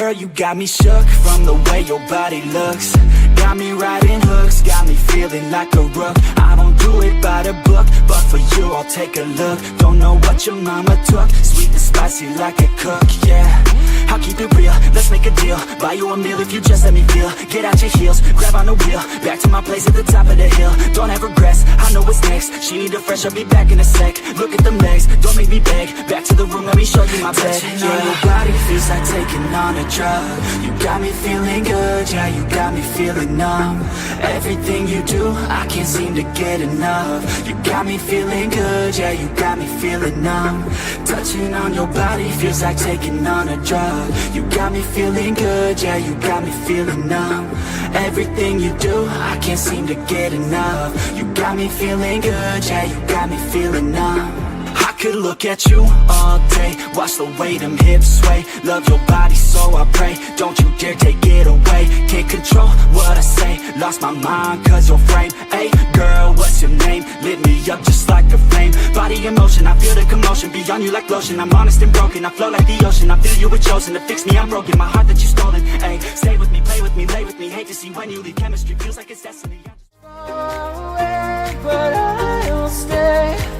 Girl, you got me shook from the way your body looks. Got me riding hooks, got me feeling like a rook. I don't do it by the book, but for you I'll take a look. Don't know what your mama took, sweet and spicy like a cook, yeah. I'll keep it real, let's make a deal. Buy you a meal if you just let me feel. Get out your heels, grab on the wheel. Back to my place at the top of the hill. Don't have regrets, I know what's next. She need a fresh, I'll be back in a sec. Look at them legs, don't make me beg. Back to the room, let me show you my bed. Touching on your body feels like taking on a drug. You got me feeling good, yeah, you got me feeling numb. Everything you do, I can't seem to get enough. You got me feeling good, yeah, you got me feeling numb. Touching on your body feels like taking on a drug. You got me feeling good, yeah, you got me feeling numb. Everything you do, I can't seem to get enough. You got me feeling good, yeah, you got me feeling numb. I could look at you all day, watch the way them hips sway. Love your body so I pray, don't you dare take it away. Can't control what I say, lost my mind cause your frame. Hey girl, what's your name? Lit me up just like a flame. Body in motion, I feel the commotion, beyond you like lotion. I'm honest and broken, I flow like the ocean. I feel you were chosen to fix me, I'm broken. My heart that you stolen, hey. Stay with me, play with me, lay with me. Hate to see when you leave, chemistry feels like it's destiny. Far away, but I'll stay.